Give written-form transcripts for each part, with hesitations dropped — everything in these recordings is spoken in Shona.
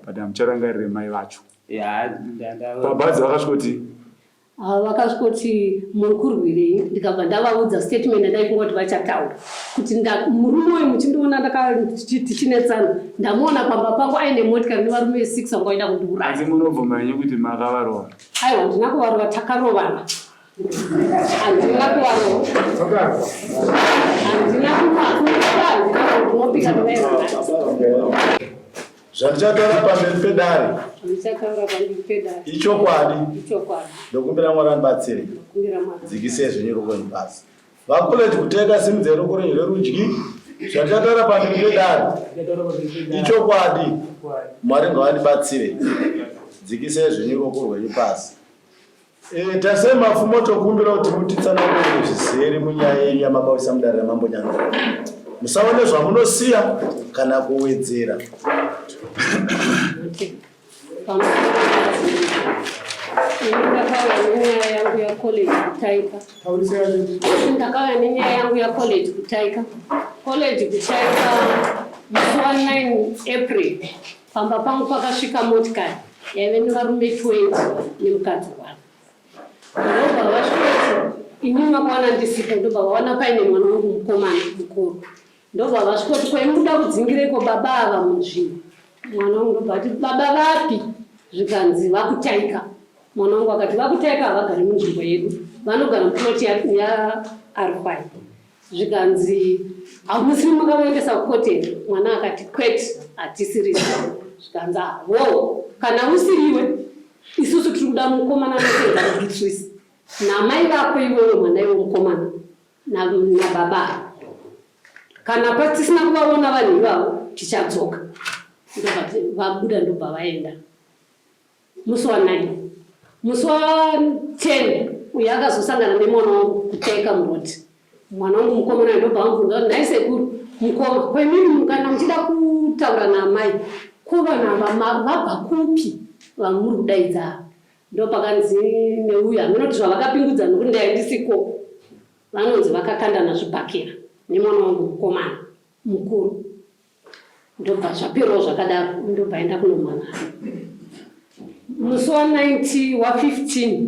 but amucharangarire mai vacho. Pabhazi vakasvoti vakasvoti muri kurwirei, ndikabva ndavaudza statement ndai kungoti vachataura kuti murume uyu muchindiona ndakatichinetsana ndamuona pamba pangu aine motikari nevarume 6 vanga vaida kundiuraya. Asi munobvuma henyu kuti makavarova? Aiwa, ndina kuvarova, takarovana. Handina kuvarova. Handina kuvarova. Zvatichataura pamberi pedare ichokwadi ndokumbira Mwari andibatsire dzikisei zvenyoro kwenyu basi vakoleji kuteka simudze roko renyu rerudyi. Zvatichataura pamberi pedare ichokwadi, Mwari ngavandibatsire dzikisei zvenyoro rwenyu pasi. Tasei mafumo tokumbira kuti mutitsanangurire zvizere munyaya yenyu yamakauyisa mudare ramambonyanga. Musaone zvamunosiya kana kuwedzera. Ndakauya nenyaya yangu ya college kutaika. College kutaika musi wa9 April. Pamba pangu pakasvika motikari yaive nevarume 20 nemukadzi wavo. Ndobva vasvika inini vakaona ndisipo, ndobva vaona paine mwana wangu mukomana mukuru. Ndobva vasvika kuti kwaimuda kudzingireko baba ava munzvimbo. Mwana wangu ndobva ati baba vapi? Zvikanzi vakutaika. Mwana wangu akati vakutaika havagari munzvimbo yedu, vanogara muploti yaR5. Zvikanzi hamusiri makavaendesa kukoteni. Mwana akati kwete, hatisirisi. Zvikanzi wo kana usiriwe isusu tiri kuda mukomana anokuenda kuBeatrice namai vako iwewe mwana iwe mukomana nababa. Kana patisina kuvaona vanhu ivavo tichadzoka. Ndobva vabuda ndobva vaenda. Musi wa9. Musi wa10 uyo akazosangana nemwana wangu kutaika muroti. Mwana wangu mukomana ndobva amubvunza kuti nhai sekuru mukoma kwemini mukana muchida kutaura namai kuvanhu vabva kupi vamuri kudaidza? Ndopakanzi neuyo aminoti zvavakapingudza nokuti ndaindisiko vanonzi vakakandana zvibhakera nemwana wangu mukomana mukuru. Ndobva zvaperawo zvakadaro, ndobva enda kunomwana. Musi wa15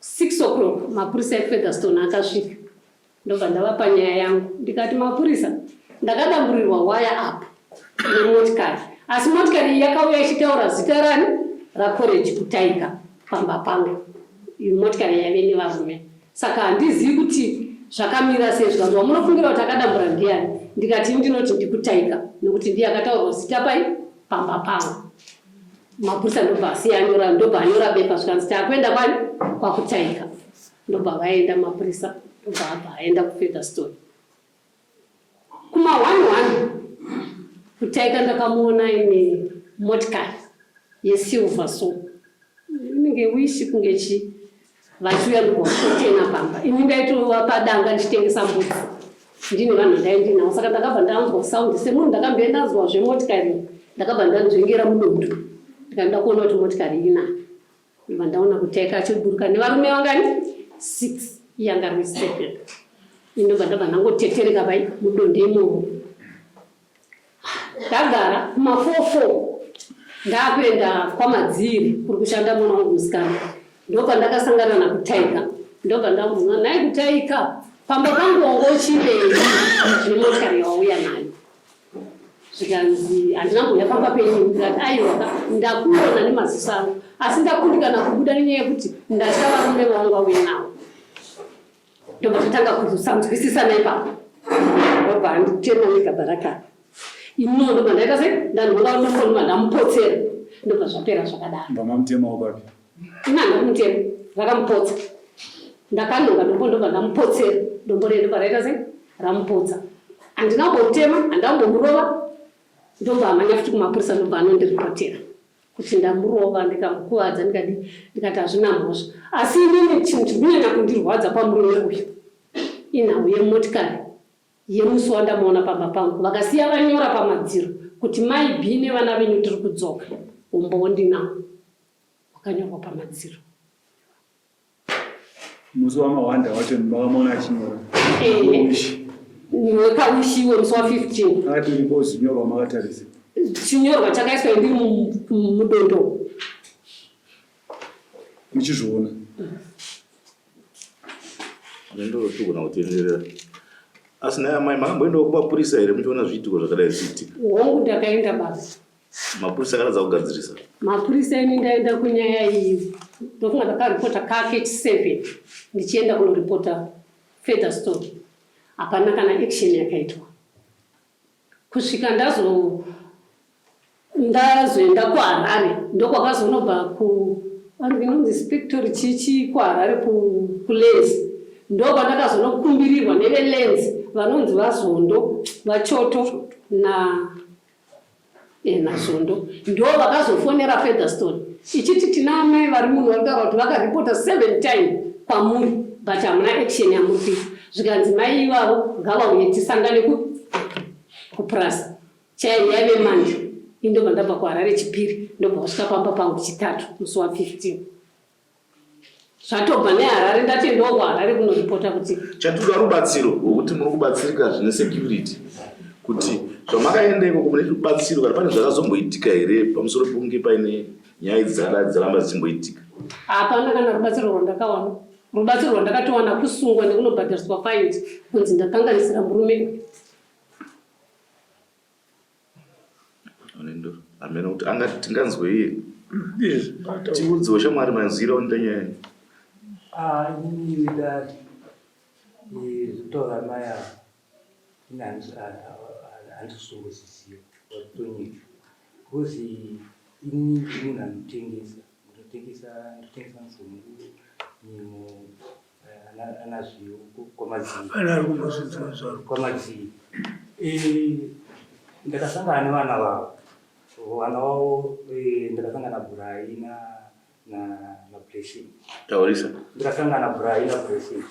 6 o'clock mapurisa eFeatherstone akasvika. Ndobva ndavapa nyaya yangu ndikati mapurisa ndakadamburirwa waya apo nemotikari, asi motikari yakauya ichitaura zita rani rakoreji kutaika pamba pangu. Motikari yaive nevarume, saka handizivi kuti zvakamira sei. Zvikanzi wamunofungira kuti akadambura ndiani? Ndikati ndinoti ndikutaika nekuti ndiye akataurwa zita pai pamba pangu. Mapurisa ndobva asiyanyora, ndobva anyora bepa zvikanzi takwenda kwani kwakutaika. Ndobva vaenda mapurisa, ndobva abva aenda kuFeatherstone. Kuma 1 kutaika ndakamuona ine motikari yesilver so inenge wishi kunge chi vachiuya ndokutena pamba. Ini ndaitova padanga ndichitengesa mbudzi, ndine vanhu ndaindinawo, saka ndakabva ndanzwa saundi semunhu ndakamboenda nzwa zvemotikari, ndakabva ndanzvengera mudondo ndikaenda kuona kuti motikari ina. Ndobva ndaona kutaika achiburuka nevarume vangani 6 yanga ruri 7. Ndobva ndabva ndangotetereka pai mudondo imomo. Ndagara kuma44 ndakuenda kwamadziri kuri kushanda mwana wangu musikana. Ndobva ndakasangana nakutaika, ndobva ndamubvunza nhai kutaika pamba pangu wangochidei nemotikari yawauya nayo? Zvikanzi handinamboya pamba penyu. Ndikati aiwa ndakuona nemaziso angu, asi ndakundikana kubuda nenyaya yekuti ndatya varume vawanga uya navo. Ndobva tatanga kuzosanzwisisa naipapo. Ndobva handitema nekabharakara ino ndobva ndaita sei ndanhonga ndofonima ndamupotsera. Ndobva zvapera zvakadaro. Ndamamutemawo papi? Ndamutema rakamupotsa. Ndakanonga dombo ndobva ndamupotsera. Dombo rende paraita sei ramupotsa. Handina kumbomutema, handambomurova. Ndobva amanya futi kumapurisa, ndobva anondiripotera kuti ndamurova ndikamukuvadza. Ndikati hazvina mhosva, asi inini chinhu chinonyanya kundirwadza pamurume uyu inhau yemotikari yemusi wandamuona pamba pangu. Vakasiya vanyora pamadziro kuti mai B nevana venyu tiri kudzoka. Umboo ndinawo wakanyorwa pamadziro. Musi wamawanda wacho ndakamuona achinyora. Wekawishiwe musi wa15. Akati uripo zinyorwa makatarisa. chinyorwa chakaiswa ndiri mudondo. Muchizviona. Nendo tugona kutenderera. Asina mai makamboenda kumapurisa here muchiona zviitiko zvakadai zviitika? Hongu ndakaenda basa. Mapurisa akaradza kugadzirisa? Mapurisa ini ndaenda kunyaya iyi. Ndofunga ndakaripota KH7 ndichienda kunoripota Featherstone. Hapana kana action yakaitwa. Kusvika ndazoenda kuHarare ndokwakazonobva andinonzi inspector chichi kuHarare kuLenzi. Ndokwandakazonokumbirirwa neveLenzi vanonzi vaZondo vaChoto naZondo. Ndo vakazofonera Featherstone ichiti tina mai vari munhu vakaura kuti vakaripota 7 times kwamuri but hamuna action yamuri kuita. Zvikanzi mai ivavo ngavauye tisangane kuprasa chai yave manje. Indobva ndabva kuHarare chipiri ndobva kusvika pamba pangu chitatu musi wa15. Zvatobva neHarare ndatoendawo kuHarare kunoripota kuti chatuda rubatsiro rwokuti muri kubatsirika zvine security kuti zvamakaendeko mune rubatsiro kana pane zvakazomboitika here pamusoro pekunge paine nyaya dzaramba dzichimboitika? Hapana kana rubatsiro rwandakawana. Rubatsiro rwandakatowana kusungwa nekunobhadhariswa fines kunzi ndakanganisira murume. Nendo amene kuti angati tinganzwei tiudzewo shamwari manzira ndanyaya. Ini sudah ditora maya nanti sungguh sisi waktunya. Kusi ini nanti tengisa sungguh ni mo anasio komazi. Ndakasangana vana vavo ndakasangana Burai na Blessing. Taurisa. Ndakasangana Burai na Blessing.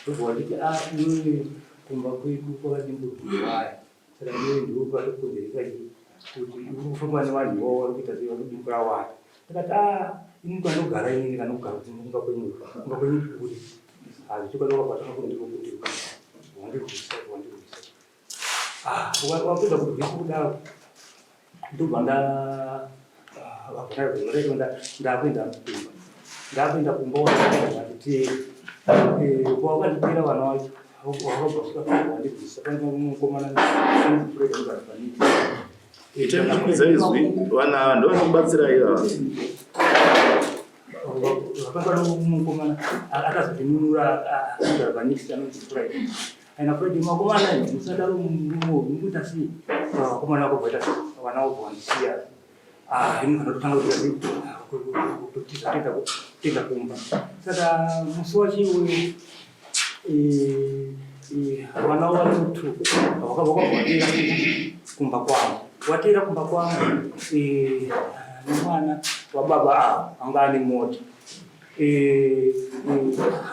Ndobodiki ini kumba kwedu kwakadimbudziwaya. Saka ndiwo kwatokonzeresa kuti ufamba nevanhu vari kuita sekudimbura waya. Ndakati ini kwanogara ini kanogara kuti kumba kwenyu kuri. Zvichikwadoko kwatinokundi kuti wandirwisa. Wapedza kurwisa kudaro ndobva ndakuenda kumba kuti wakandipira vana vacho wakabvasvika wandirwisa Zaizwi vana ndovanokubatsira ira mukomana akazodinunura agarvanisi anonzi Friday. Aina Friday makomana musadaro mukuita sei vakomana vakobvaita vana vobvanisiya ini vanototanga kutitenda kumba. Saka musi wachiwe vana vanotu vakabvatira kumba kwavo watira kumba kwavo nemwana wababa avo anga ane mota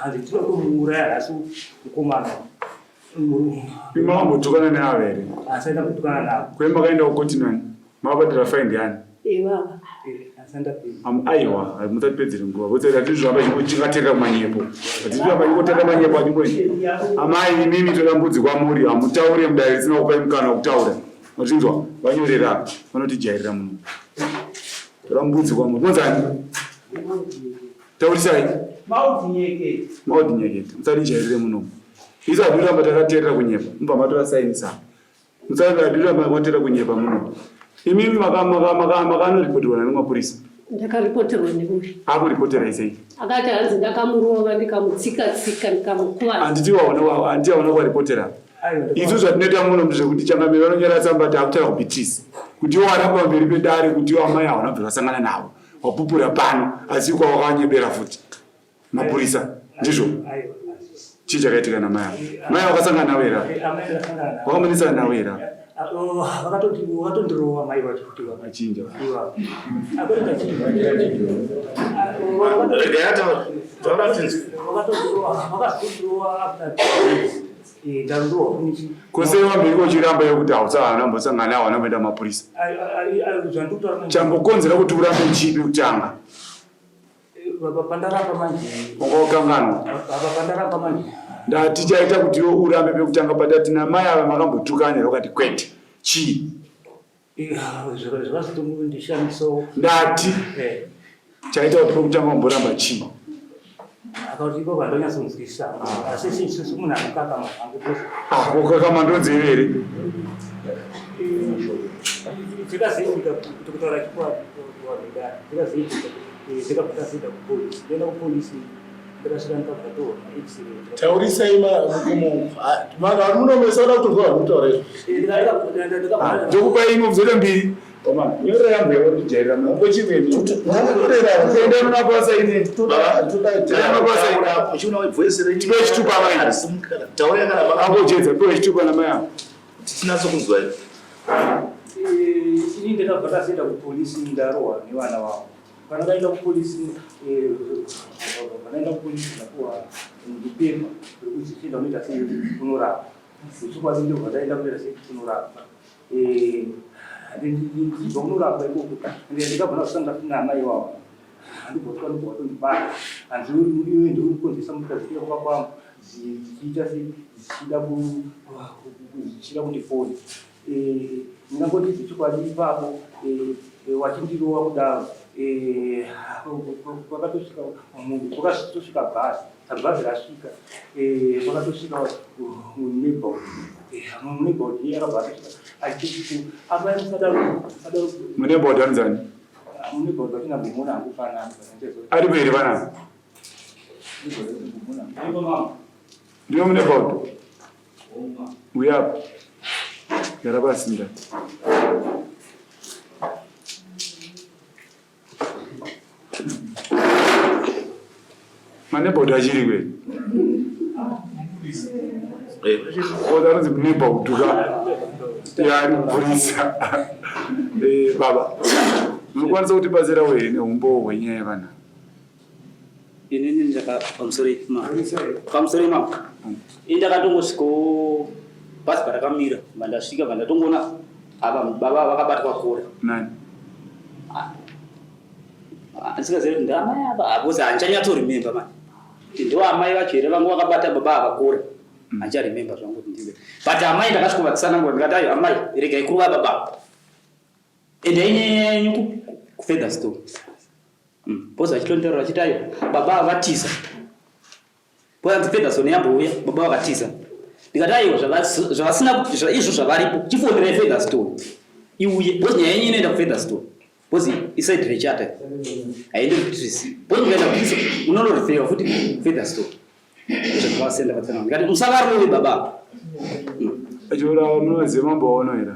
hanzi tinoda kumuuraya asi mukomana Makambotukana neavo here? Asaenda kutukana navo. Kwemakaenda kukotinani makabhadhara faini yani? Baba. Aiwa musatipedzere nguva kuti hatizvamba chingateera manyepo hatizvamba chingotera manyepo achingoi amai imimi toda mbudzi kwamuri hamutaure mudare risina kupai mukana wekutaura machinzwa vanyorera vanotijairira muno toda mbudzi kwamuri monzani taurisai maudhi nyekete musatijairire muno isu hatiramba takateerera kunyepa mubva matora sainisa musatiramba mateera kunyepa muno imimi makanoripoterwa nemapurisa. Ndakaripoterwa nemuvi. Akuripotera sei? Akati hanzi ndakamurova ndikamutsika ndikamukuvadza. Handitiwaona kwaripotera. Isu zvatinoita muno zvekuti changamiro vanonyora tsamba kuti akutara kubhitisa kuti waramba pamberi pedare kuti amai hawana bva vasangana navo wapupura pano asi kwawakanyebera futi mapurisa ndizvo chii chakaitika namai mai wakasangana nawo here wakamunisana nawo here vakatondirowa mai vacho kuti vachinja kwese wambiri kochiramba yokuti hausanambosangana nawo vanoenda mapurisa chambokonzera kuti urambe chipi kutanga wakakanganwa ndatichaita kuti urambe pekutanga padatina mai ava makambotukana wakati kwete chii zvakazotongondishamisawo ndati chaita kuti kutanga kumboramba chii akati ipo pandonyatsonzwisisa asi isusu munhu anokakama hangu kukakama ndonzevere tikaziita kuti kutaura chikwadi tikaziita tikapataziita kupolisi ndenda kupolisi ndikasvika ndikabvatora taurisai vanhu munomesana kutozwa vanokutaura ndokupa imwe kuzoita mbiri nyorera yambewo ndijairira mungo chimweni enda mumabasa ine tipe chitupa angojedza piwe chitupa namai angu tisinatsokunzwa ini ndakabva taziita kupolisi ndarohwa nevana vavo kana ndaenda kupolisi ndapuwa ndipepa rekuti chienda unoita sei kunorapa uchikwadi ndobva ndaenda kunoita sei kunorapa ndibva kunorapa ikoko ndikabva ndasanga tina amai wavo handibva ndibata hanzi iwe ndiri kukonzesa mukazikira kuba kwangu zichiita zichida kundifoni ndingangoti zichikwadi ipapo wachindirowa kudaro kwakatosvika bhazi bhazi rasvika kwakatosvika munebod yakabva achiti munebod anzani munebod vatinambomona hangu fanana ari mberi vanani ndiyo munebod uyapo yarabasinda manebod achiri kweli odanonzi muneba kutuka yari kupurisa baba munokwanisa kuti bazira wei neumbo hwenyaya yevana inini ndaka pamusoro mama indakatongosvikawo bhazi parakamira vandasvika vandatongoona ava baba vakabatwa kura nani ndisingazivi kuti ndamai ava hapozi handichanyatsorememba mani kuti ndiwo amai vacho here vangu vakabata baba avakura handicharememba zvangu kuti ndive but amai ndakasvikovatsanangura ndikati ayo amai regai kuruva baba ende ainyanyanyu kufeatherstone bhozi vachitontaura vachiti ayo baba avatiza poanzi featherstone yambouya baba vakatiza ndikati aiwa zvavasina izvo zvavaripo chifonerai featherstone iuye bhozi nyaya yenyu inoenda kufeatherstone bhozi isaidi rechata haindi kutrisi bhozi ukaenda kutrisi unonorefera futi featherstone zvakavasenda vatsanana ndikati musavarove baba achiora munoziva mamboaona here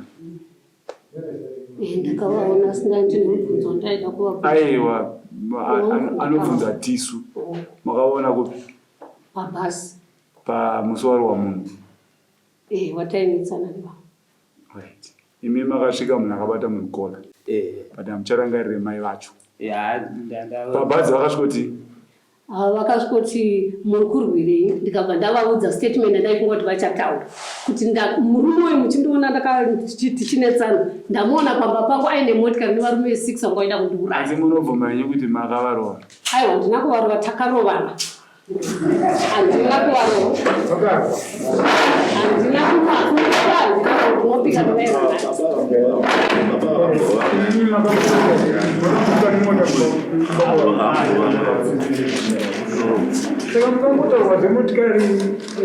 ndakavaona singa ndinobvunza ndaida kuva aiwa anobvunza tisu makaona kupi pabhasi pamuswaro wamunhu watainitsana neva imi makasvika munhu akabata munhu kora but hamucharangarire mai vacho pabhazi vakasvikoti vakasvikoti muri kurwirei ndikabva ndavaudza statement andai kungoti vachataura kuti murume uyu muchindiona ndakachinetsana ndamuona pamba pangu aine motikari nevarume 6 vanga vaida kundiuraya asi munobvuma yenyu kuti makavarova aiwa handina kuvarova takarovana handina kuvarova handina kunopika nevaivana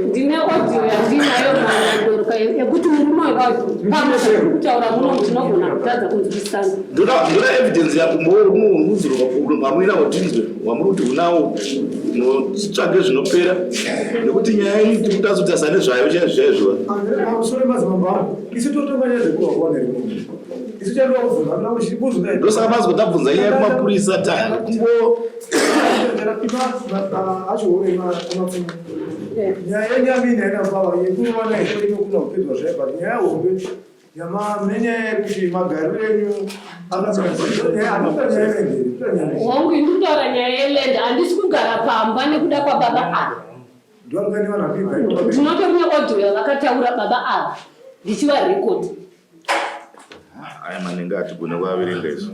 ndine audio yandinayo manadoroka yekuti murume wekutaura muno tinogona kutadza kunzwisana ndoda evidence yako muzuromamwira watinzwe wamuri kuti unawo unotsvage zvinopera nekuti nyaya yenyu tikutazotasana nezvayo chaizvaizvo ndosaka mazwa tabvunza nyaya yekumapurisa nyaya yenyamini haina pava yekuona inokuda kupedzwa zvaiva nyaya hombe nenyaya yekuti magariro enyu wangu indikutaura nyaya yelend handisi kugara pamba nekuda kwababa ava ndinotori neaudio yavakataura baba ava ndichivarekodi aya manenge atigone kuaverenga izvo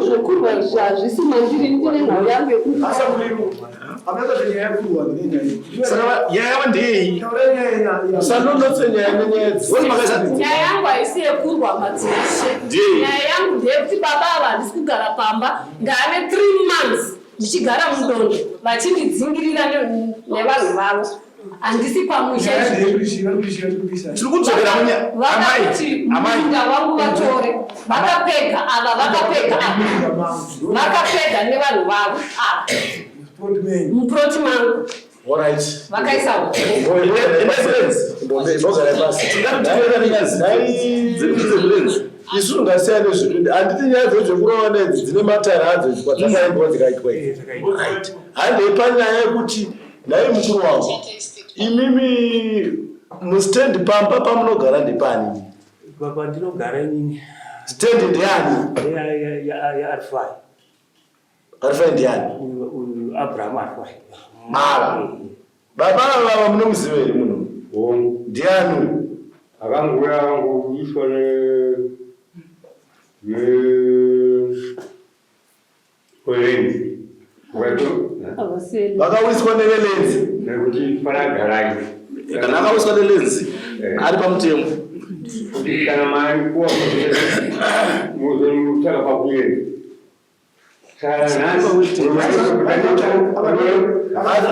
Zvokurwa zvazvisimandiri ndine nhau yangu Saka yaya ndei. Sanonotse nyaya nenyedzi. nyaya yangu haisi yekurwa madzishe. Nyaya yangu ndeyekuti baba ava handisi kugara pamba, ndane 3 months ndichigara mudondo vachindidzingira nevanhu vavo. Handisi pamusha vakakuti munda wangu vatore, vakapega ava, vakapega ava, vakapega nevanhu vavo ava muproti mangu vakaisa isu ngasiyane zvinhu handiti nyaya dzezvekurova nedzi dzine matara adzo kwadzakaendwa dzikaitwa idzi. Handei panyaya yekuti nhai mukuru wangu imimi mustendi pamba pamunogara ndepani? Baba ndinogara inini. Stendi ndiani? Ya Arfai. Arfai ndiani? Abraham Arfai. Baba ava munomuziva here muno? Ndiani? Akanguya wangu iswa kwelenzi. Vakawiswa nevelenzi? Nekuti paragaraji. Kana akawiswa nelenzi ari pamutemo. Kuti kana mari kuwa muzonutaka pakuenda.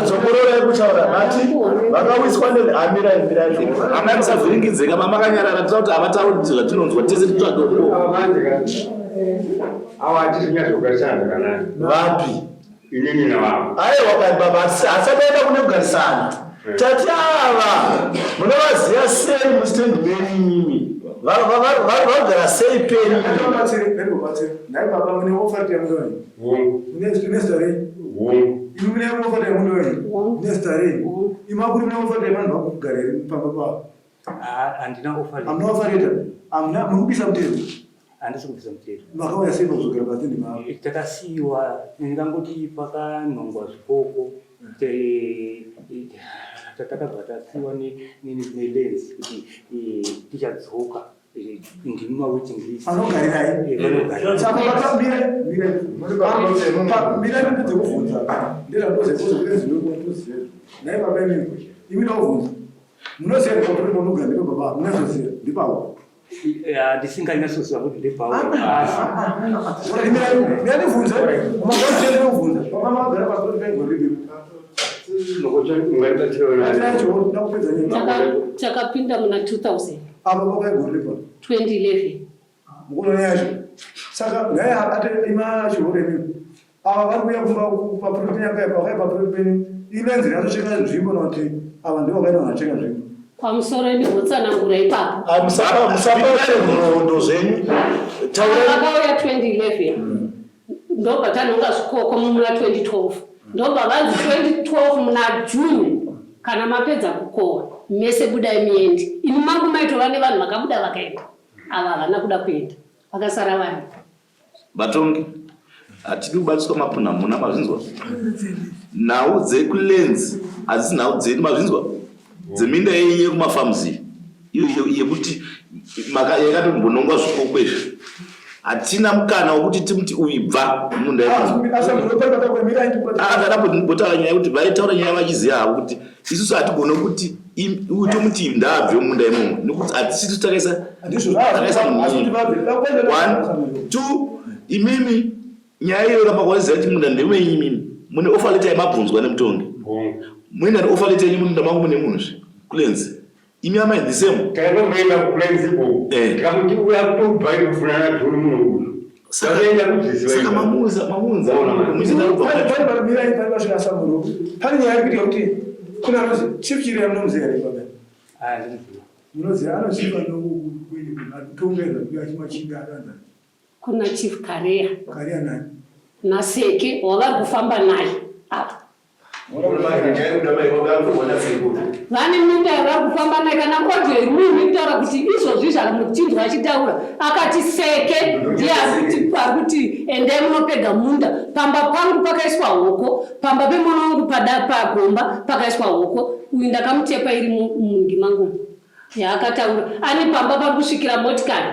Zokorora yekutaura mati vakawiswa neamirai Amai musavhiringidzeka mamakanyarara tira kuti havatauri zvatinonzwa tese titsvadoko. Awa hatisi kunyatsogarisana zvakanaka. vapi? Inini navavo. Aiwa baba asadaenda kune kugarisana. Tati ava munovaziva sei mustendi menimi? Vagara sei peni? Nai baba mune offer ya mudoi. Nestare. Imu mune offer ya mudoi. Nestare. Imakuri mune offer ya vanhu vakugara pamba pa. Andina offer. Amna offer ita. Amna mukubisa mutero. Handisi kubisa mutero. Makauya sei kuzogara patendi mavo. Takasiyiwa ndingangoti pakanhongwa zvikoko. Takabva tasiyiwa nelenzi kuti tichadzoka. Ndimi mawaiting list. Anogarirai. Saka vakamira mira ndedzekuvhunza. Ndira ndozekuzokuita zvinokuziva. Nai baba imimi. Imi ndovhunza. Munoziva kuti munogara nebaba munoziva ndipavo. Ndisinganyasoziva kuti ndepavo. Mira ndivhunza. Mumagara ndovhunza. Baba magara pasori pengoribi. Chakapinda muna 2000. Apa vakaigoripa 2011. mukuno yacho saka naye ate ima chihoreni ava vari kuya kumba paproti yanga yapa vakaipa paproti ilenzi ratocheka nzvimbo noti ava ndivo vakaita vanacheka nzvimbo pamusoro endihotsanangura ipapo musapaurondo zvenyu vakauya 2011 ndobva tanhonga zvikoko muna 2012 ndobva vanzi 2012 muna June kana mapedza kukohwa mese budai muende. Ini mangu maitova nevanhu vakabuda vakaenda. Ava havana kuda kuenda. Vakasara vanhu. Vatongi, hatidi kubatiswa mapuna muna mazvinzwa. Nhau dzekulenzi hadzisi nhau dzedu mazvinzwa. Dzeminda yenye kumafamuzi. Iyo yekuti yakatombonongwa zvikoko izvi. Hatina mukana wekuti timuti uibva munda akadapotaura nyaya yekuti vaitaura nyaya vachiziva havo kuti isusu hatigona kuti tomuti ndabve munda imomo nekuti hatisi takaisa 1 2 imimi nyaya iyo ramakwaniziva kuti munda ndemenyi imimi mune ofa leta yemabvunzwa nemutongi muina ofa leta yenyu munda mangu mune munhuzve kulenzi imi amai ndisemo kainoenda kulenzi ko kamuti uya kutobva kufunana dhuru muno saka mamuza pane nyaya yekuti kuti kuna chief chiri yamunomuziva here baba munoziva anochiva nokutongeza kuya chimachinga adanza kuna chief Kareya nani naseke wavari kufamba naye apa vane minda yavari kufamba naye kana audio rimwe itaura kuti izvozvi zvamuchinzwa achitaura akati seke ndiye ari kuti endai munopega munda pamba pangu pakaiswa hoko pamba pemwana wangu pagomba pakaiswa hoko uyu ndakamutepa iri mungi mangu yaakataura ane pamba pari kusvikira motikari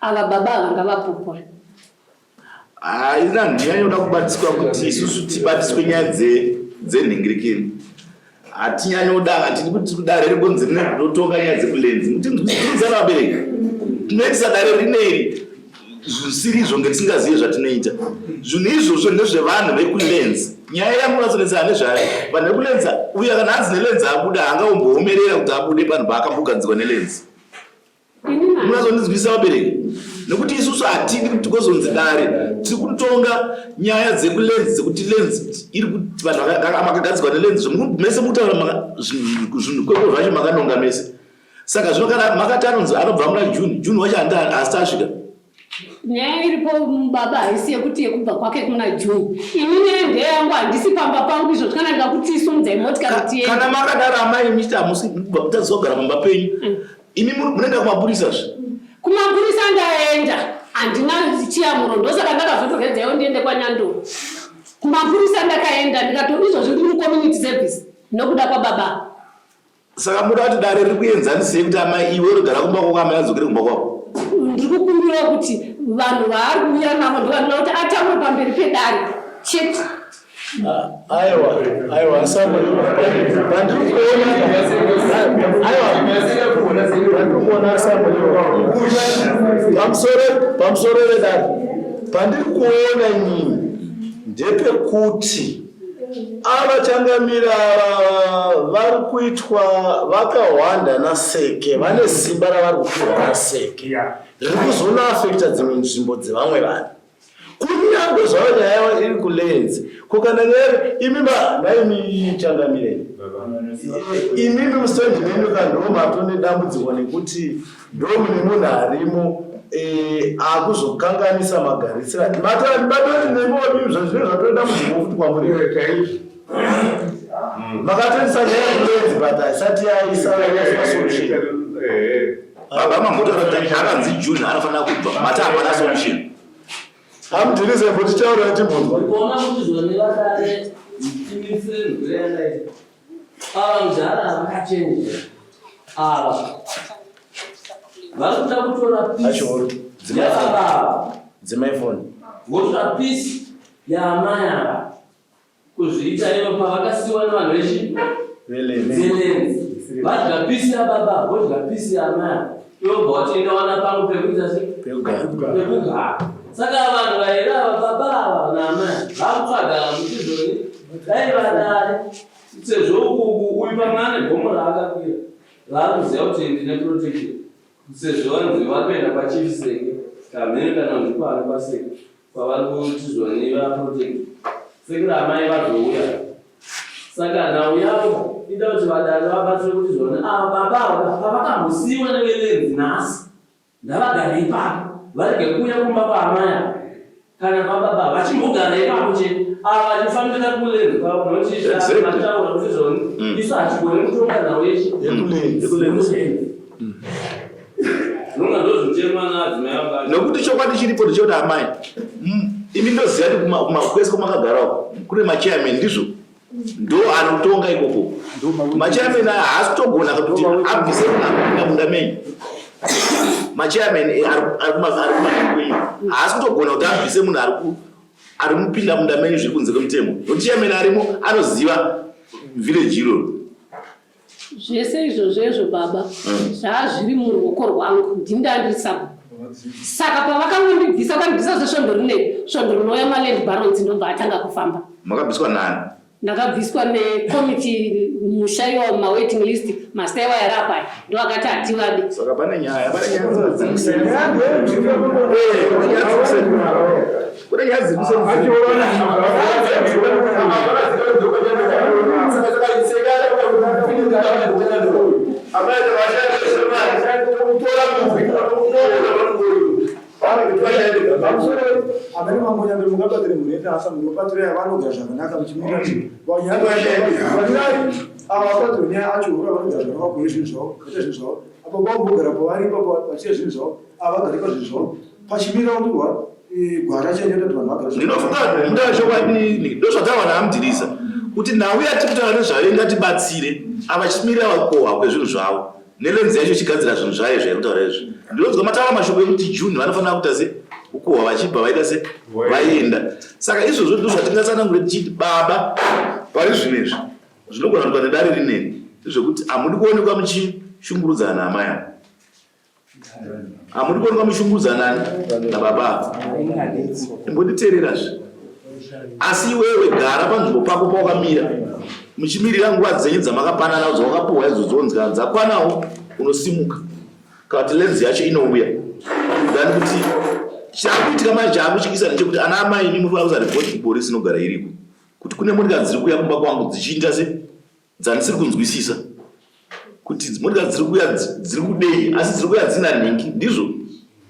ava baba ava ngavapupura. Haina nyaya yoda kubatiswa kuti isusu tibatiswe nyaya dzenhingirikeni. Hatinyanyoda hatidi kuti kudare rigonzi rinotonga nyaya dzekulenzi. Kuti ndikudzana vabereki. Tinoitisa dare rineri zvisirizvo ngetingazive zvatinoita. Zvinhu izvozvo ndezvevanhu vekulenzi. Nyaya yangu unazonetsana nezvayo. Vanhu vekulenzi uya kana hanzi nelenzi abuda haangamboomerera kuti abude panhu paakambogadzirwa nelenzi. Munazondinzwisisa vabereki? Nekuti isusu hatidi kuti tikozonzi dare tiri kutonga nyaya dzekulenzi dzekuti lenzi iri kuti vanhu vakagadzirwa nelenzi mese mutaura zvinhu kweko zvacho makanonga mese. Saka zvino kana makati anonzi anobva muna June wacho hasi tasvika. Nyaya iripo baba haisi yekuti yekubva kwake kuna June. Inini ndeyangu handisi pamba pangu izvo kana ndakuti isunzai motikari tiye. Kana makadaro amai michiti hamusi mutadzogara pamba penyu. Imi munoenda kumapurisa zve. Kumapurisa ndaenda. Handina chiyamuro ndosaka ndakazotogedzayo ndiende kwaNyandoro. Kumapurisa ndakaenda ndikato izvozvo ndiri community service nokuda kwababa. Saka muda kuti dare riri kuenzanisei kuti amai iwe urigara kumba kwako amai adzokere kumba kwako. Ndiri kukumbira kuti vanhu vaari kuuya navo ndovanoda kuti ataure pamberi pedare chete. Aiwa Samuel pandikuona Samuel pamusoro vedare pandiri kuona nyinyi ndepekuti avachangamira vari kuitwa vakahwanda naseke vane simba ravari kupirwa naseke riri kuzonoafekta dzimwe nzvimbo dzevamwe vanhu kunyange zvavo nyaya iri kulenzi kukana nyaya naimi changamireni imimi musendi nenu kandomato nedambudziko nekuti ndomune munhu arimo akuzokanganisa magarisira matoti nemoni zvazvine zvatodambudziko kuti kwamuri makatendisa nyaya kulenzi but haisati yaisa solution. Baba mamuto akanzi June anofanira kubva mata hapana solution. Hamudhirize kuti taura timbunzwa. Kuona kuti zvone vakare timisire ngwenda idzi. Mujara vakachenjera. Vari kuda kutora pisi yababa. Dzemaifoni. Votora pisi yaamai ava. Kuzviita ivo pavakasiyiwa nevanhu veChelenzi. Vadya pisi yababa, vodya pisi yaamai ava. Ivo vachienda wana pangu pekuita pekugara. Saka vanhu vairi ava baba ava naamai vakutsvagana muchizoni dai vadare sezvo uyu pamwe ane gomo raakakwira vari kuziva kuti ndine protection sezvo vanzi vari kuenda kwachifiseke kamhene kana kuti kwaari kwaseke kwavari kuchizoni vaprotect sekira amai vazouya saka nhau yavo ida kuti vadare vabatsire kuti zvone ava baba ava pavakambosiyiwa nevelenzi nhasi ndavagara ipapo varege kuuya kumba kwaamai kana kwababa vachimbogara ipapo chete ava vachifanira kulenzi kwavo nochimataura kuti zvoni isu hatigoni kutonga nhau yekulenzi nonga ndozvitemana adzimai ava nokuti chokwadi chiripo ndechekuti amai imi ndoziva kuti kwese kwamakagarako kune machairman ndizvo ndo anotonga ikoko machairman aya haasi kutogona kuti abvise munda menyu machairman ari kumakwei haasi kutogona kuti abvise munhu ari mupinda munda menyu zviri kunze kwemutemo nokuti chairman arimo anoziva village iroro. Zvese izvozvo baba zvazviri muruoko rwangu ndindandisabu saka pavakangondibvisa vakandibvisa zvesvondo rineri svondo rinouya maland barons ndobva atanga kufamba. Makabviswa nani? Ndakabviswa nekomiti musha iwa mawaiting list mastai wairapa ndo akati hativadi. Saka pane nyaya Amene mamoja ndio mungabatire muneta hasa mungabatire vanogara zvakanaka muchimira avapatro nyaya acho ura vanogara zvakanaka kuye zvinhu zvavo kuita zvinhu zvavo apo vambogara pavari ipapo vachiita zvinhu zvavo avagari pazvinhu zvavo pachimira kutirwa gwara chaenda kuti vanhu vagara. Ndinofunga ndazvokwadi ndozvatawana hamudhirisa kuti nhau yatiri kutaura nezvayo ingatibatsire ava chimirira vakohwa kwezvinhu zvavo nelenzi yacho chigadzira zvinhu zvayo zvaikutaura izvi. Ndinonzwa mataura mashoko ekuti June vanofanira kuita se ukuhwa vachibva vaita se vaenda. Saka izvozvo ndizvo zvatingatsanangura tichiti baba pari zvinezvi zvinogona kuitwa nedare rineri zvekuti hamudi kuonekwa muchishungurudzana naamai avo, hamudi kuonekwa muchishungurudzana nababa. Imbonditeererazve. Asi iwewe gara panzvimbo pako pawakamira muchimirira nguva dzenyu dzamakapanana dzawakapuhwa idzo dzakwanawo unosimuka kana kuti lenzi yacho inouya. Ndani kuti chakuitika manje chakuchikisa ndechekuti ana amai imi mufanira kuzaripoti kupolisi inogara iriko kuti kune motikari dziri kuuya kumba kwangu dzichiita se dzanisiri kunzwisisa kuti motikari dziri kuuya dziri kudei asi dziri kuuya dzina nhingi. Ndizvo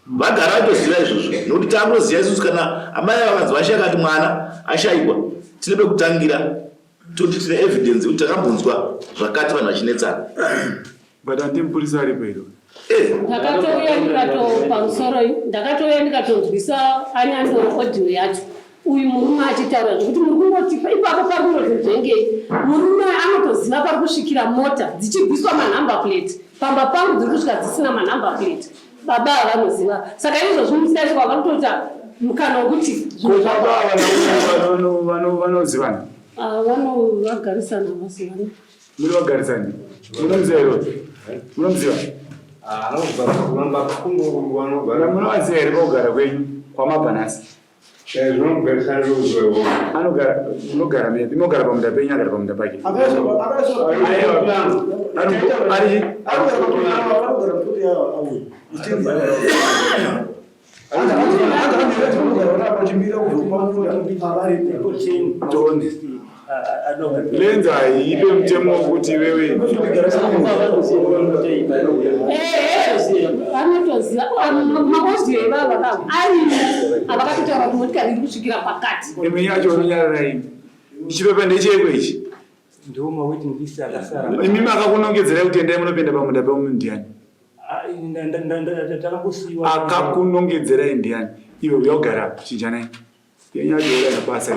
vagara vatoziva izvozvo nokuti takutoziva isusu kana amai vakanzi vashaya kati mwana ashayikwa tine pekutangira toti tine evidence kuti takambonzwa zvakati vanhu vachinetsana. But handimupurisa ari pedo. Ndakatouya pamusoro ndakatouya ndikatonzwisa anyandoro audio yacho uyu murume achitaura zvekuti muri kungoti ipapo pari kunozvenge murume anotoziva pari kusvikira mota dzichibviswa manumber plate pamba pangu dziri kusvika dzisina manumber plate. Baba vanoziva saka izvozvo musidashikwa vakutota mukana wekuti vanozivana vagarisana masivana muri vagarisani munomuziva irozvo munomuziva munovaziva here paugara kwenyu kwamabhanasi munogara mepi munogara pamunda penyu agara pamunda pake lenza ipe mutemo wekuti wewe vanotoziva maaudio evava ari avakatotaura kuti motikari iri kusvikira pakati. imwe yacho unonyararai chipepa ndechekwe ichi imi makakunongedzerai kuti endai munopinda pamunda pemundiani akakunongedzerai ndiani iwe uya kugara chinjanai yenyacho uraina basa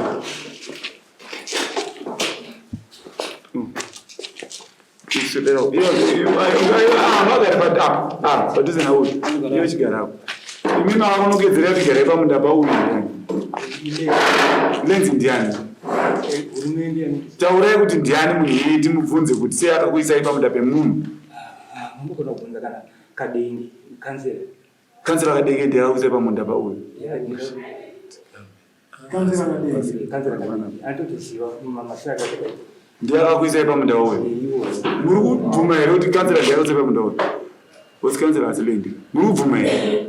padhuze nauyu iyo chigarapo imi makakunongedzerai kuti garai pamunda pauyu lenzi ndiani taurai kuti ndiani munhu iyeye timubvunze kuti sei akakuisai pamunda pemunhu. Kansela kadenge ndiye akakuisai pamunda pauyu ndiye akakuisai pamunda uyu muri kubvuma here kuti kansela ndiye akakuisai pamunda uyu what's kansela asilendi muri kubvuma here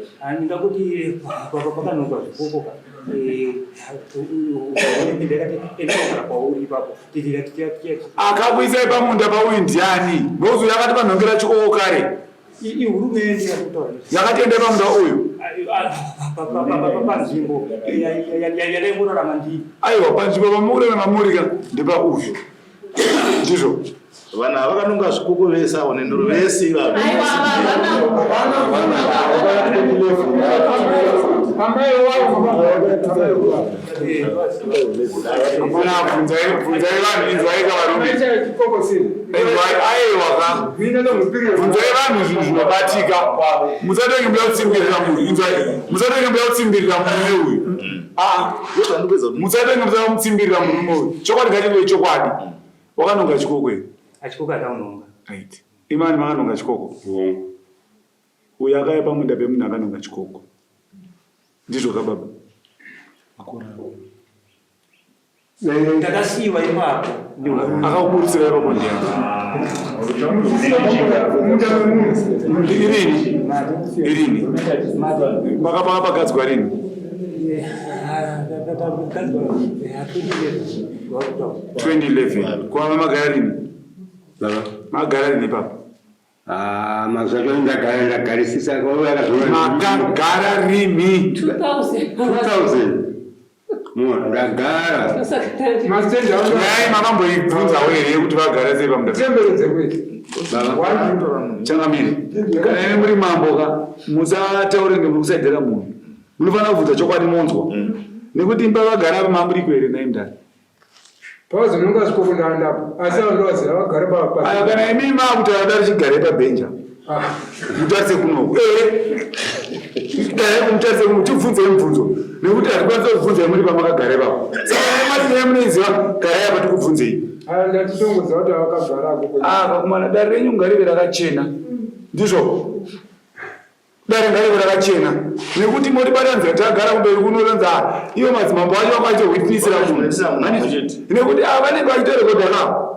akakuisai pamunda pauyu ndiani nozu yakati panhongera chikoko kare yakatienda pamunda uyu aiwa panzvimbo pamurema mamurika ndepauyu ndizvo vanhu ava vakanonga zvikoko vese avo nendoro vese ivavo bvunzai vanhu inzwai kavarume aiwaka bvunzai vanhu zvinhu zvinobatika musatenge muda kutsimbirira munhu inzwai musatenge muda kutsimbirira murume uyu musatenge muda kumutsimbirira murume uyu chokwadi ngachive chokwadi wakanonga chikoko here achikoko ataunonga right imani makanonga chikoko uyu akaya pamunda pemunhu akanonga chikoko ndizvo kababa ndakasiyiwa ipapo akakuburisira ipapo irini makapaka pagadzwa rini 2011 kwava magara rini magara rini ipapo ndagarisisa makagara rini 2000 ndagara nyaya makamboibvunzawo here kuti vagara sei pamunda changamiri kana ine muri mamboka musataure ngemukusaidhira munhu munofanira kubvunza chokwadi monzwa nekuti imba vagara pamamuriko here naimdani pazvinonga zvikofunda ndapo asi vanhu vaziva vagare aya kana imi maakutaura dari chigare pabhenja mutarise kuno dai mutarise kuno tibvunze mibvunzo nekuti hatikwanisa kubvunza muri pamakagare papo saka mati munoiziva gara yapa tikubvunzei ndatitongodza kuti avakagarako kakumana dare renyu ngarive rakachena ndizvo dare ngarive rakachena nekuti moti batanzira tagara kumberi kunoronza ivo madzimambo acho vakaito witnessira munhu nekuti vanenge vachitorekodha kao